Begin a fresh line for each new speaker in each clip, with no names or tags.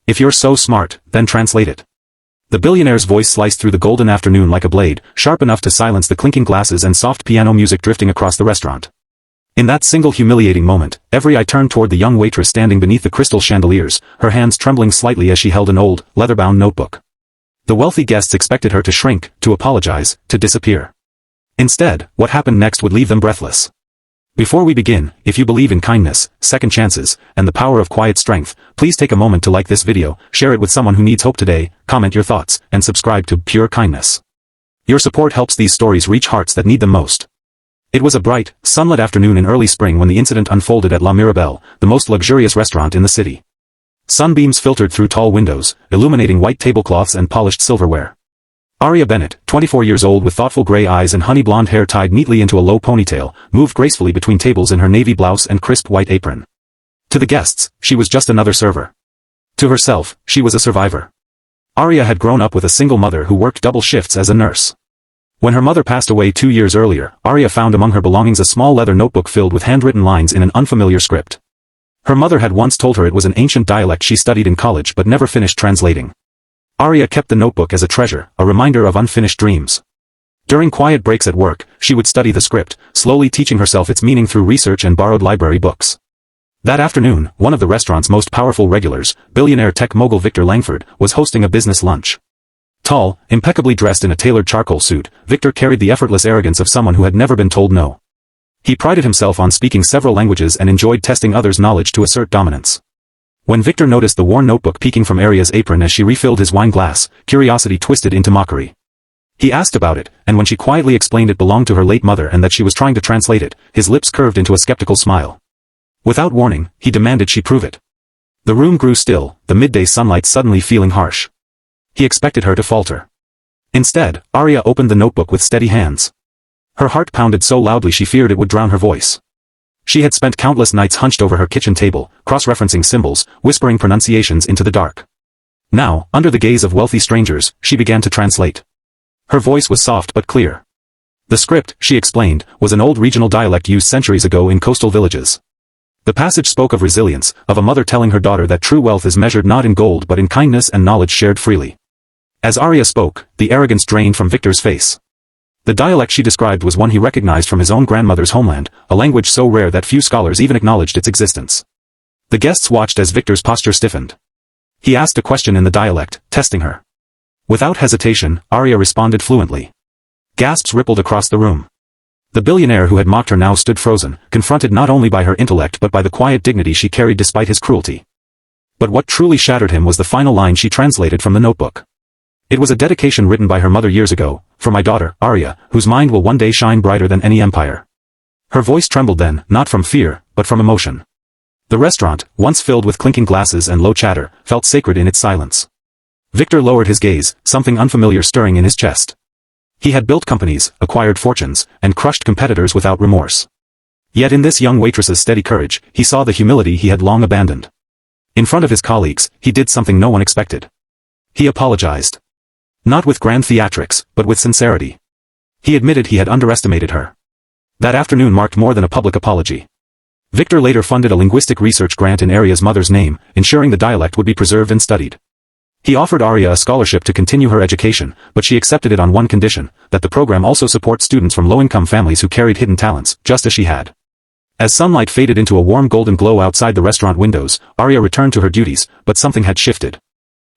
If you're so smart, then translate it. The billionaire's voice sliced through the golden afternoon like a blade, sharp enough to silence the clinking glasses and soft piano music drifting across the restaurant. In that single humiliating moment, every eye turned toward the young waitress standing beneath the crystal chandeliers, her hands trembling slightly as she held an old, leather-bound notebook. The wealthy guests expected her to shrink, to apologize, to disappear. Instead, what happened next would leave them breathless. Before we begin, if you believe in kindness, second chances, and the power of quiet strength, please take a moment to like this video, share it with someone who needs hope today, comment your thoughts, and subscribe to Pure Kindness. Your support helps these stories reach hearts that need them most. It was a bright, sunlit afternoon in early spring when the incident unfolded at La Mirabelle, the most luxurious restaurant in the city. Sunbeams filtered through tall windows, illuminating white tablecloths and polished silverware. Aria Bennett, 24 years old with thoughtful gray eyes and honey blonde hair tied neatly into a low ponytail, moved gracefully between tables in her navy blouse and crisp white apron. To the guests, she was just another server. To herself, she was a survivor. Aria had grown up with a single mother who worked double shifts as a nurse. When her mother passed away 2 years earlier, Aria found among her belongings a small leather notebook filled with handwritten lines in an unfamiliar script. Her mother had once told her it was an ancient dialect she studied in college but never finished translating. Aria kept the notebook as a treasure, a reminder of unfinished dreams. During quiet breaks at work, she would study the script, slowly teaching herself its meaning through research and borrowed library books. That afternoon, one of the restaurant's most powerful regulars, billionaire tech mogul Victor Langford, was hosting a business lunch. Tall, impeccably dressed in a tailored charcoal suit, Victor carried the effortless arrogance of someone who had never been told no. He prided himself on speaking several languages and enjoyed testing others' knowledge to assert dominance. When Victor noticed the worn notebook peeking from Aria's apron as she refilled his wine glass, curiosity twisted into mockery. He asked about it, and when she quietly explained it belonged to her late mother and that she was trying to translate it, his lips curved into a skeptical smile. Without warning, he demanded she prove it. The room grew still, the midday sunlight suddenly feeling harsh. He expected her to falter. Instead, Aria opened the notebook with steady hands. Her heart pounded so loudly she feared it would drown her voice. She had spent countless nights hunched over her kitchen table, cross-referencing symbols, whispering pronunciations into the dark. Now, under the gaze of wealthy strangers, she began to translate. Her voice was soft but clear. The script, she explained, was an old regional dialect used centuries ago in coastal villages. The passage spoke of resilience, of a mother telling her daughter that true wealth is measured not in gold but in kindness and knowledge shared freely. As Aria spoke, the arrogance drained from Victor's face. The dialect she described was one he recognized from his own grandmother's homeland, a language so rare that few scholars even acknowledged its existence. The guests watched as Victor's posture stiffened. He asked a question in the dialect, testing her. Without hesitation, Aria responded fluently. Gasps rippled across the room. The billionaire who had mocked her now stood frozen, confronted not only by her intellect but by the quiet dignity she carried despite his cruelty. But what truly shattered him was the final line she translated from the notebook. It was a dedication written by her mother years ago, for my daughter, Aria, whose mind will one day shine brighter than any empire. Her voice trembled then, not from fear, but from emotion. The restaurant, once filled with clinking glasses and low chatter, felt sacred in its silence. Victor lowered his gaze, something unfamiliar stirring in his chest. He had built companies, acquired fortunes, and crushed competitors without remorse. Yet in this young waitress's steady courage, he saw the humility he had long abandoned. In front of his colleagues, he did something no one expected. He apologized. Not with grand theatrics, but with sincerity. He admitted he had underestimated her. That afternoon marked more than a public apology. Victor later funded a linguistic research grant in Aria's mother's name, ensuring the dialect would be preserved and studied. He offered Aria a scholarship to continue her education, but she accepted it on one condition, that the program also support students from low-income families who carried hidden talents, just as she had. As sunlight faded into a warm golden glow outside the restaurant windows, Aria returned to her duties, but something had shifted.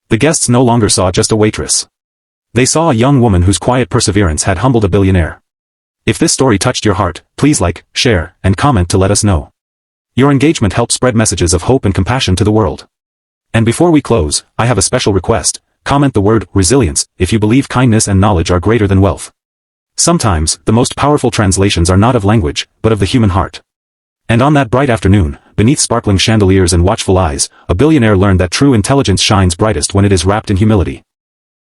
The guests no longer saw just a waitress. They saw a young woman whose quiet perseverance had humbled a billionaire. If this story touched your heart, please like, share, and comment to let us know. Your engagement helps spread messages of hope and compassion to the world. And before we close, I have a special request. Comment the word resilience if you believe kindness and knowledge are greater than wealth. Sometimes, the most powerful translations are not of language, but of the human heart. And on that bright afternoon, beneath sparkling chandeliers and watchful eyes, a billionaire learned that true intelligence shines brightest when it is wrapped in humility.